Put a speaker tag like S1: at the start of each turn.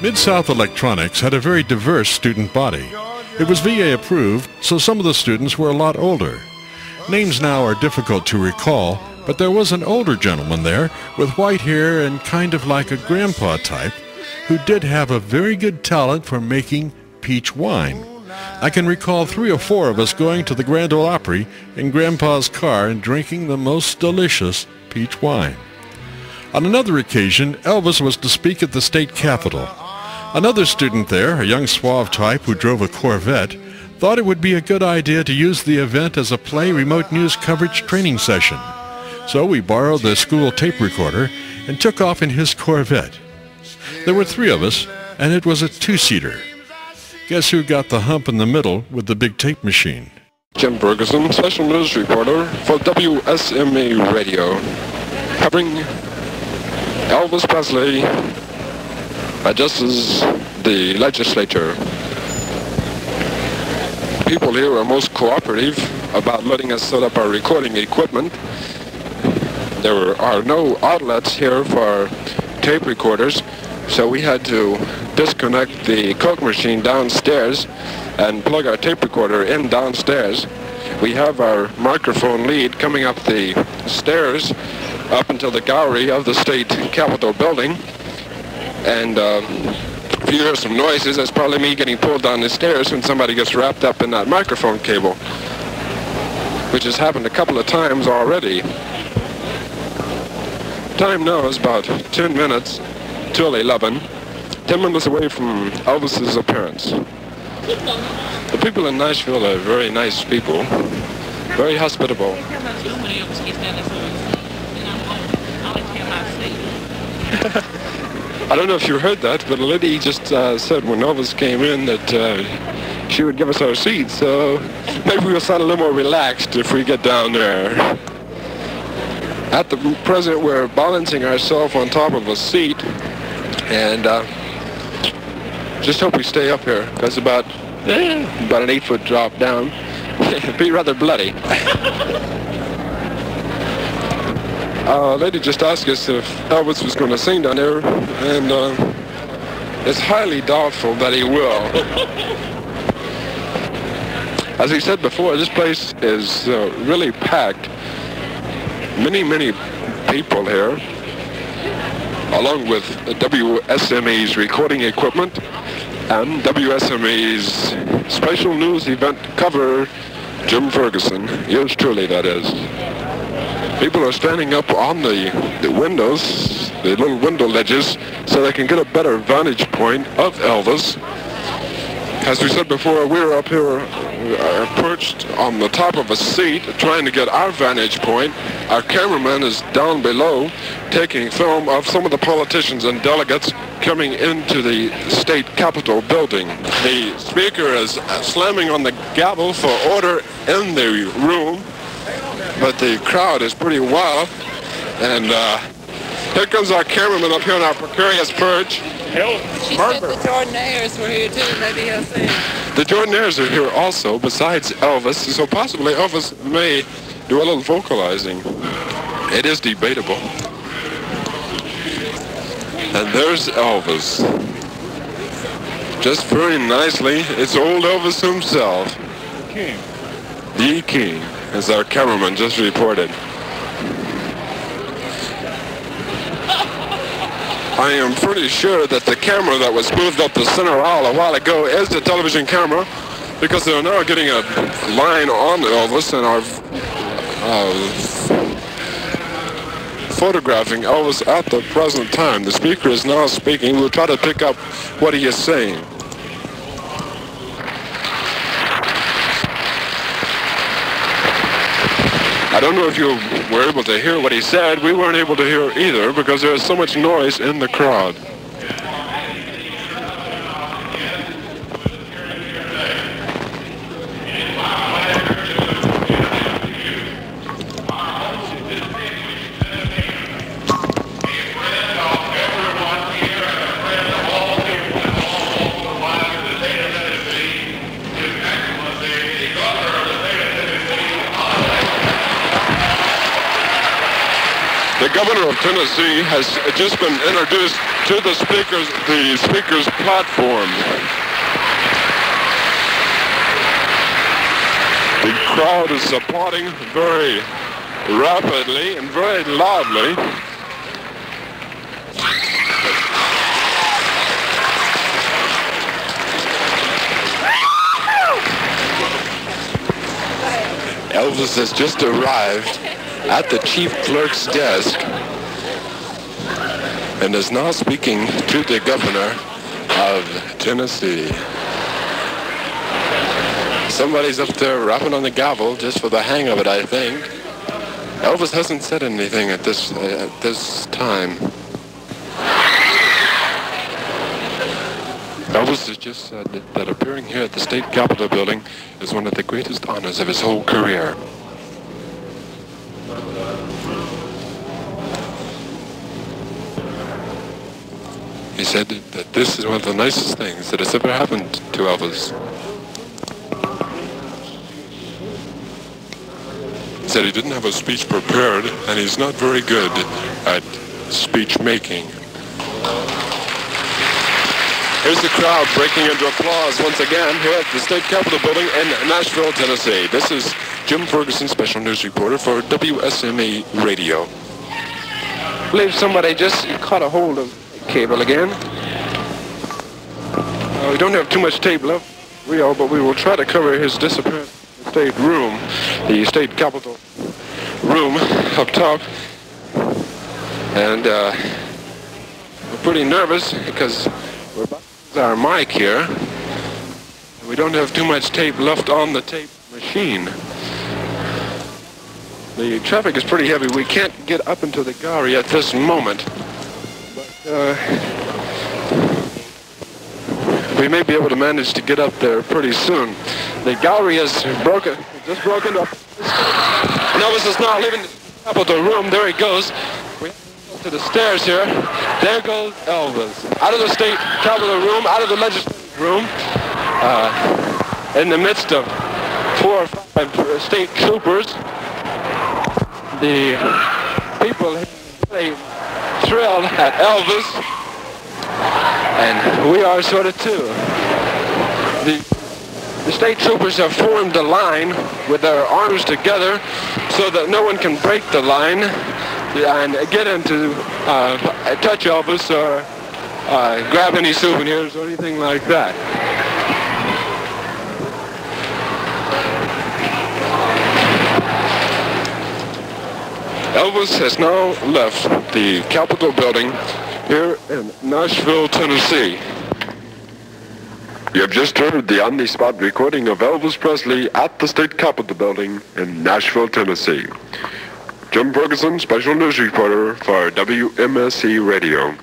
S1: Mid-South Electronics had a very diverse student body. It was VA approved, so some of the students were a lot older. Names now are difficult to recall, but there was an older gentleman there with white hair and kind of like a grandpa type who did have a very good talent for making peach wine. I can recall 3 or 4 of us going to the Grand Ole Opry in Grandpa's car and drinking the most delicious peach wine. On another occasion, Elvis was to speak at the state capitol. Another student there, a young suave type who drove a Corvette, thought it would be a good idea to use the event as a play remote news coverage training session. So we borrowed the school tape recorder and took off in his Corvette. There were 3 of us, and it was a 2-seater. Guess who got the hump in the middle with the big tape machine?
S2: Jim Ferguson, special news reporter for WSMA Radio, covering Elvis Presley addresses the legislature. People here are most cooperative about letting us set up our recording equipment. There are no outlets here for tape recorders, so we had to disconnect the Coke machine downstairs and plug our tape recorder in downstairs. We have our microphone lead coming up the stairs up until the gallery of the state capitol building. And if you hear some noises, that's probably me getting pulled down the stairs when somebody gets wrapped up in that microphone cable, which has happened a couple of times already. Time now is about 10 minutes till 11, 10 minutes away from Elvis's appearance. The people in Nashville are very nice people, very hospitable. I don't know if you heard that, but a lady just said when Elvis came in that she would give us our seats, so maybe we'll sound a little more relaxed if we get down there. At the present, we're balancing ourselves on top of a seat, and just hope we stay up here, because about an 8-foot drop down. It'd be rather bloody. A lady just asked us if Elvis was going to sing down there, and it's highly doubtful that he will. As we said before, this place is really packed. Many people here, along with WSMA's recording equipment and WSMA's special news event cover, Jim Ferguson. Yours truly, that is. People are standing up on the windows, the little window ledges, so they can get a better vantage point of Elvis. As we said before, we're up here perched on the top of a seat trying to get our vantage point. Our cameraman is down below taking film of some of the politicians and delegates coming into the state capitol building. The speaker is slamming on the gavel for order in the room, but the crowd is pretty wild. And here comes our cameraman up here on our precarious perch.
S3: She said the Jordanaires were here too, maybe he'll sing.
S2: The Jordanaires are here also, besides Elvis, so possibly Elvis may do a little vocalizing. It is debatable. And there's Elvis. Just very nicely, it's old Elvis himself.
S4: The King.
S2: The King, as our cameraman just reported. I am pretty sure that the camera that was moved up the center aisle a while ago is the television camera, because they're now getting a line on Elvis and are photographing Elvis at the present time. The speaker is now speaking. We'll try to pick up what he is saying. I don't know if you were able to hear what he said. We weren't able to hear either because there was so much noise in the crowd. The The governor of Tennessee has just been introduced to the speaker's platform. The crowd is applauding very rapidly and very loudly. Elvis has just arrived at the chief clerk's desk and is now speaking to the governor of Tennessee. Somebody's up there rapping on the gavel just for the hang of it, I think. Elvis hasn't said anything at this time. Elvis has just said that appearing here at the State Capitol building is one of the greatest honors of his whole career. He said that this is one of the nicest things that has ever happened to Elvis. He said he didn't have a speech prepared, and he's not very good at speech making. Here's the crowd breaking into applause once again here at the State Capitol building in Nashville, Tennessee. This is Jim Ferguson, special news reporter for WSME Radio.
S3: I believe somebody just caught a hold of the cable again.
S2: We don't have too much tape left, but we will try to cover his disappearance in the state room, the State Capitol room up top. And we're pretty nervous because we're about to use our mic here. We don't have too much tape left on the tape machine. The traffic is pretty heavy. We can't get up into the gallery at this moment. But we may be able to manage to get up there pretty soon. The gallery has just broken up. And Elvis is now leaving the Capitol room. There he goes. We have to go to the stairs here. There goes Elvis. Out of the State Capitol room, out of the legislative room, in the midst of 4 or 5 state troopers. The people really thrilled at Elvis, and we are sort of too. The state troopers have formed a line with their arms together so that no one can break the line and get in to touch Elvis or grab any souvenirs or anything like that. Elvis has now left the Capitol building here in Nashville, Tennessee. You have just heard the on-the-spot recording of Elvis Presley at the State Capitol building in Nashville, Tennessee. Jim Ferguson, special news reporter for WMSE Radio.